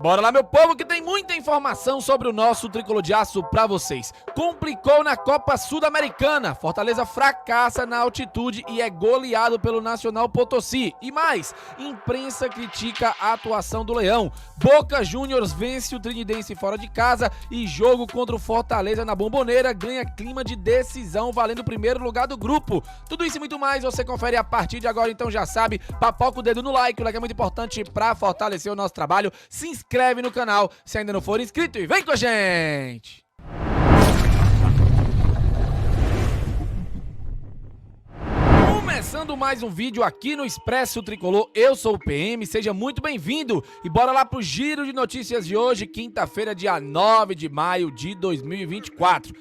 Bora lá, meu povo, que tem muita informação sobre o nosso Tricolor de Aço pra vocês. Complicou na Copa Sul-Americana. Fortaleza fracassa na altitude e é goleado pelo Nacional Potosí. E mais, imprensa critica a atuação do Leão. Boca Juniors vence o Trinidense fora de casa e jogo contra o Fortaleza na Bomboneira ganha clima de decisão valendo o primeiro lugar do grupo. Tudo isso e muito mais você confere a partir de agora, então já sabe, papoca o dedo no like, o like é muito importante pra fortalecer o nosso trabalho. Se inscreve no canal se ainda não for inscrito e vem com a gente! Começando mais um vídeo aqui no Expresso Tricolor, eu sou o PM, seja muito bem-vindo e bora lá pro giro de notícias de hoje, quinta-feira, dia 9 de maio de 2024.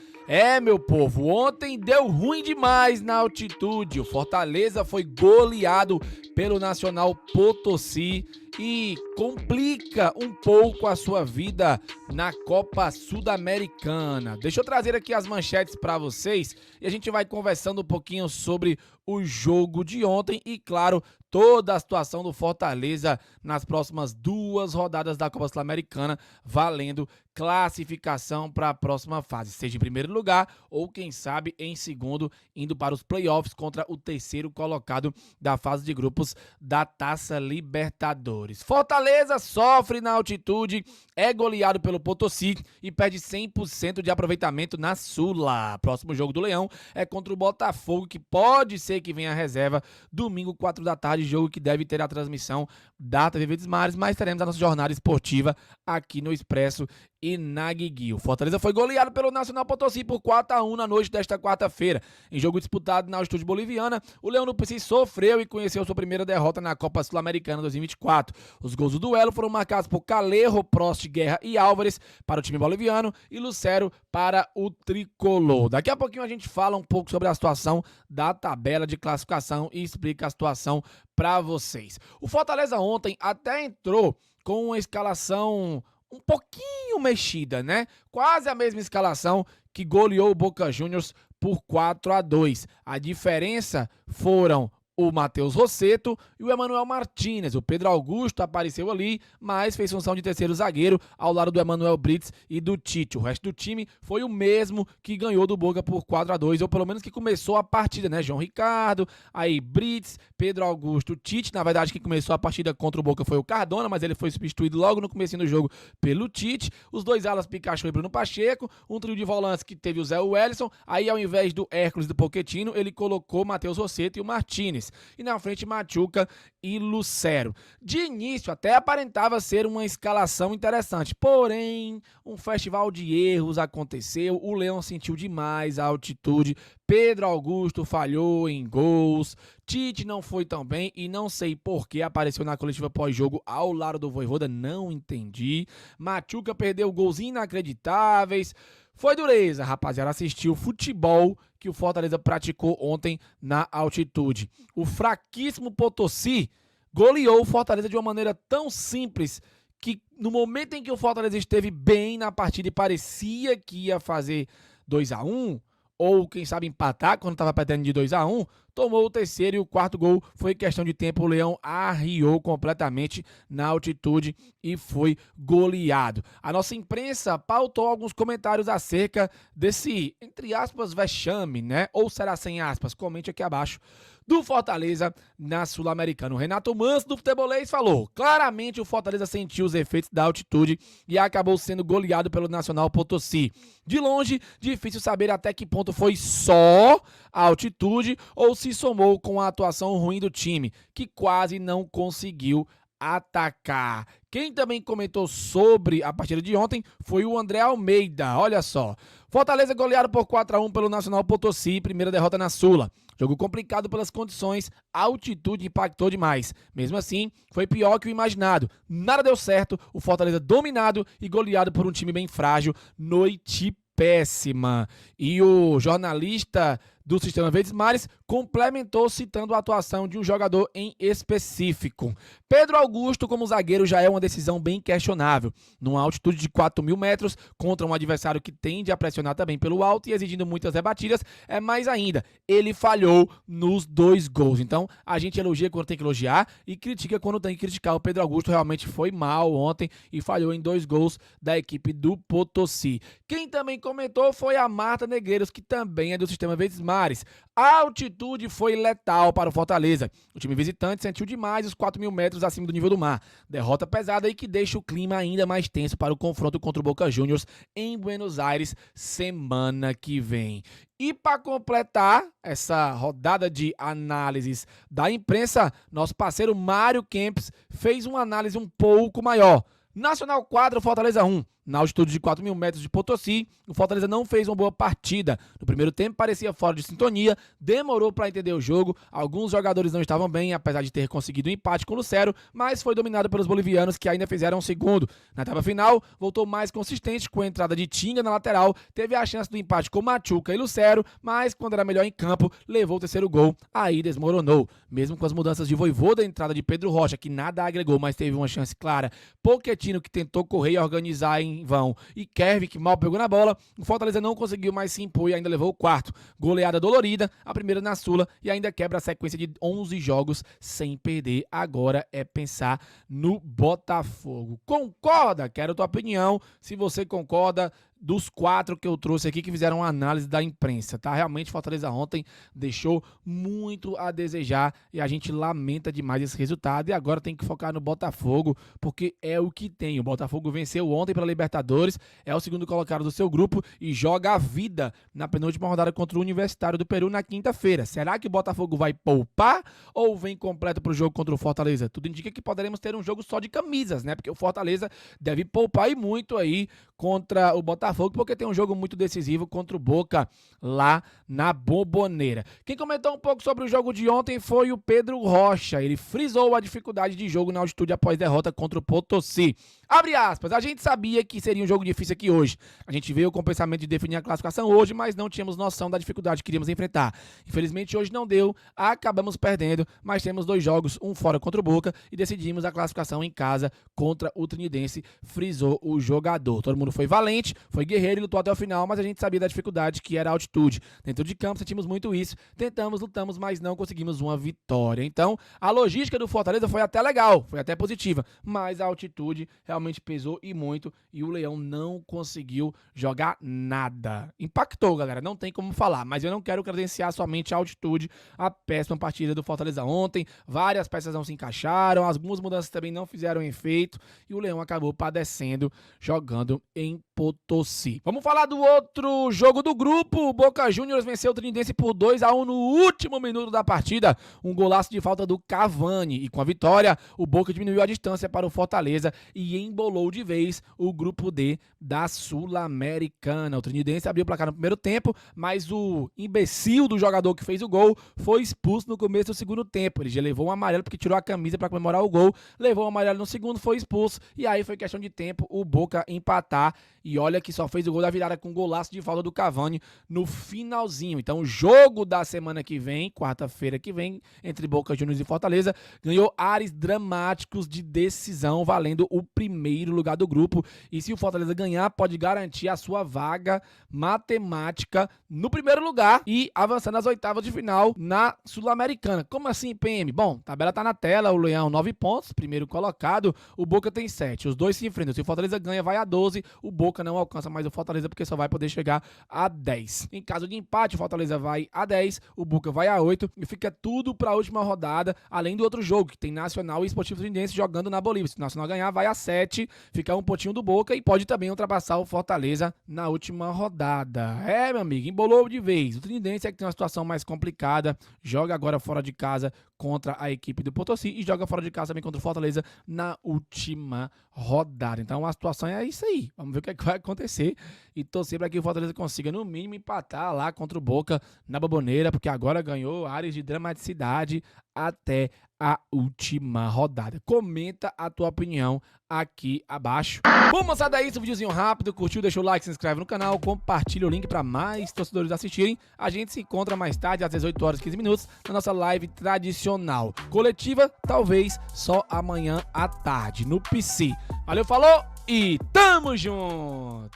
Meu povo, ontem deu ruim demais na altitude, o Fortaleza foi goleado pelo Nacional Potosí e complica um pouco a sua vida na Copa Sul-Americana. Deixa eu trazer aqui as manchetes para vocês e a gente vai conversando um pouquinho sobre o jogo de ontem e, claro, toda a situação do Fortaleza nas próximas duas rodadas da Copa Sul-Americana, valendo classificação para a próxima fase, seja em primeiro lugar ou, quem sabe, em segundo, indo para os playoffs contra o terceiro colocado da fase de grupos da Taça Libertadores. Fortaleza sofre na altitude, é goleado pelo Potosí e perde 100% de aproveitamento na Sula. Próximo jogo do Leão é contra o Botafogo, que pode ser que venha a reserva, domingo, 4 da tarde, jogo que deve ter a transmissão da TV Verdes Mares, mas teremos a nossa jornada esportiva aqui no Expresso e na Guigui. O Fortaleza foi goleado pelo Nacional Potosí por 4-1 na noite desta quarta-feira. Em jogo disputado na altitude boliviana, o Leão do PC sofreu e conheceu sua primeira derrota na Copa Sul-Americana 2024. Os gols do duelo foram marcados por Calejo, Prost, Guerra e Álvares para o time boliviano e Lucero para o Tricolor. Daqui a pouquinho a gente fala um pouco sobre a situação da tabela de classificação e explica a situação para vocês. O Fortaleza ontem até entrou com uma escalação um pouquinho mexida, né? Quase a mesma escalação que goleou o Boca Juniors por 4-2. A diferença foram o Matheus Rossetto e o Emanuel Martínez. O Pedro Augusto apareceu ali, mas fez função de terceiro zagueiro ao lado do Emanuel Brits e do Tite. O resto do time foi o mesmo que ganhou do Boca por 4-2, ou pelo menos que começou a partida, né? João Ricardo, aí Brits, Pedro Augusto, Tite. Na verdade, quem começou a partida contra o Boca foi o Cardona, mas ele foi substituído logo no começo do jogo pelo Tite. Os dois alas, Pikachu e Bruno Pacheco. Um trio de volantes que teve o Zé Wellison. Aí, ao invés do Hércules e do Pochettino, ele colocou Matheus Rossetto e o Martínez. E na frente, Machuca e Lucero. De início, até aparentava ser uma escalação interessante. Porém, um festival de erros aconteceu. O Leão sentiu demais a altitude. Pedro Augusto falhou em gols. Tite não foi tão bem e não sei por que apareceu na coletiva pós-jogo ao lado do Vojvoda. Não entendi. Machuca perdeu gols inacreditáveis. Foi dureza, rapaziada, assistiu o futebol que o Fortaleza praticou ontem na altitude. O fraquíssimo Potosí goleou o Fortaleza de uma maneira tão simples que no momento em que o Fortaleza esteve bem na partida e parecia que ia fazer 2-1, ou quem sabe empatar quando estava perdendo de 2-1, tomou o terceiro e o quarto gol foi questão de tempo. O Leão arriou completamente na altitude e foi goleado. A nossa imprensa pautou alguns comentários acerca desse, entre aspas, vexame, né? Ou será sem aspas? Comente aqui abaixo. Do Fortaleza na Sul-Americana. O Renato Manso do Futebolês falou: claramente o Fortaleza sentiu os efeitos da altitude e acabou sendo goleado pelo Nacional Potosí. De longe, difícil saber até que ponto foi só a altitude ou se somou com a atuação ruim do time, que quase não conseguiu atacar. Quem também comentou sobre a partida de ontem foi o André Almeida. Olha só. Fortaleza goleado por 4-1 pelo Nacional Potosí, primeira derrota na Sula. Jogo complicado pelas condições, a altitude impactou demais. Mesmo assim, foi pior que o imaginado. Nada deu certo, o Fortaleza dominado e goleado por um time bem frágil. Noite péssima. E o jornalista do Sistema Verdes Mares complementou citando a atuação de um jogador em específico. Pedro Augusto como zagueiro já é uma decisão bem questionável. Numa altitude de 4.000 metros, contra um adversário que tende a pressionar também pelo alto e exigindo muitas rebatidas, é mais ainda, ele falhou nos 2 gols. Então, a gente elogia quando tem que elogiar e critica quando tem que criticar. O Pedro Augusto realmente foi mal ontem e falhou em 2 gols da equipe do Potosí. Quem também comentou foi a Marta Negreiros, que também é do Sistema Verdes Mares. A altitude foi letal para o Fortaleza. O time visitante sentiu demais os 4.000 metros acima do nível do mar. Derrota pesada e que deixa o clima ainda mais tenso para o confronto contra o Boca Juniors em Buenos Aires semana que vem. E para completar essa rodada de análises da imprensa, nosso parceiro Mário Kempis fez uma análise um pouco maior. Nacional 4, Fortaleza 1. Na altitude de 4.000 metros de Potosí, o Fortaleza não fez uma boa partida. No primeiro tempo parecia fora de sintonia, demorou para entender o jogo, alguns jogadores não estavam bem, apesar de ter conseguido um empate com o Lucero, mas foi dominado pelos bolivianos que ainda fizeram um segundo. Na etapa final, voltou mais consistente com a entrada de Tinga na lateral, teve a chance do empate com Machuca e Lucero, mas quando era melhor em campo, levou o terceiro gol, aí desmoronou. Mesmo com as mudanças de Vojvoda, a entrada de Pedro Rocha, que nada agregou, mas teve uma chance clara, Pochettino, que tentou correr e organizar em vão, e Kevin, que mal pegou na bola, o Fortaleza não conseguiu mais se impor e ainda levou o quarto. Goleada dolorida, a primeira na Sula, e ainda quebra a sequência de 11 jogos sem perder. Agora é pensar no Botafogo. Concorda? Quero a tua opinião. Se você concorda, dos 4 que eu trouxe aqui que fizeram uma análise da imprensa, tá? Realmente Fortaleza ontem deixou muito a desejar e a gente lamenta demais esse resultado e agora tem que focar no Botafogo, porque é o que tem. O Botafogo venceu ontem pela Libertadores, é o segundo colocado do seu grupo e joga a vida na penúltima rodada contra o Universitário do Peru na quinta-feira. Será que o Botafogo vai poupar ou vem completo pro jogo contra o Fortaleza? Tudo indica que poderemos ter um jogo só de camisas, né? Porque o Fortaleza deve poupar e muito aí contra o Botafogo, porque tem um jogo muito decisivo contra o Boca lá na Bombonera. Quem comentou um pouco sobre o jogo de ontem foi o Pedro Rocha. Ele frisou a dificuldade de jogo na altitude após derrota contra o Potosí. Abre aspas, a gente sabia que seria um jogo difícil aqui hoje. A gente veio com o pensamento de definir a classificação hoje, mas não tínhamos noção da dificuldade que iríamos enfrentar. Infelizmente hoje não deu, acabamos perdendo, mas temos 2 jogos, um fora contra o Boca e decidimos a classificação em casa contra o Trinidense, frisou o jogador. Todo mundo foi valente, foi guerreiro e lutou até o final, mas a gente sabia da dificuldade que era a altitude. Dentro de campo sentimos muito isso, tentamos, lutamos, mas não conseguimos uma vitória. Então, a logística do Fortaleza foi até legal, foi até positiva, mas a altitude realmente pesou e muito, e o Leão não conseguiu jogar nada. Impactou, galera, não tem como falar, mas eu não quero credenciar somente a altitude, a péssima partida do Fortaleza ontem, várias peças não se encaixaram, algumas mudanças também não fizeram efeito, e o Leão acabou padecendo, jogando em Potosí. Vamos falar do outro jogo do grupo, o Boca Juniors venceu o Trinidense por 2-1 no último minuto da partida, um golaço de falta do Cavani, e com a vitória, o Boca diminuiu a distância para o Fortaleza e embolou de vez o grupo D da Sul-Americana. O Trinidense abriu o placar no primeiro tempo, mas o imbecil do jogador que fez o gol foi expulso no começo do segundo tempo. Ele já levou um amarelo porque tirou a camisa para comemorar o gol, levou um amarelo no segundo, foi expulso, e aí foi questão de tempo o Boca empatar, e olha que só fez o gol da virada com um golaço de falta do Cavani no finalzinho. Então o jogo da semana que vem, quarta-feira que vem, entre Boca Juniors e Fortaleza, ganhou ares dramáticos de decisão, valendo o primeiro lugar do grupo, e se o Fortaleza ganhar, pode garantir a sua vaga matemática no primeiro lugar e avançando às oitavas de final na Sul-Americana. Como assim, PM? Bom, a tabela tá na tela, o Leão 9 pontos, primeiro colocado, o Boca tem 7, os dois se enfrentam, se o Fortaleza ganha, vai a 12, o Boca não alcança mais o Fortaleza porque só vai poder chegar a 10. Em caso de empate, o Fortaleza vai a 10, o Boca vai a 8 e fica tudo para a última rodada, além do outro jogo, que tem Nacional e Esportivo Fluminense jogando na Bolívia. Se o Nacional ganhar, vai a 7, fica um pontinho do Boca e pode também ultrapassar o Fortaleza na última rodada. É, meu amigo, embolou de vez. O Trinidense é que tem uma situação mais complicada, joga agora fora de casa contra a equipe do Potosí e joga fora de casa também contra o Fortaleza na última rodada. Então a situação é isso aí. Vamos ver o que, é que vai acontecer e torcer para que o Fortaleza consiga no mínimo empatar lá contra o Boca na Bombonera, porque agora ganhou áreas de dramaticidade até a última rodada. Comenta a tua opinião aqui abaixo. Bom, moçada, é isso, um videozinho rápido, curtiu, deixa o like, se inscreve no canal, compartilha o link para mais torcedores assistirem. A gente se encontra mais tarde, às 18 horas e 15 minutos, na nossa live tradicional. Coletiva, talvez só amanhã à tarde, no PC. Valeu, falou e tamo junto!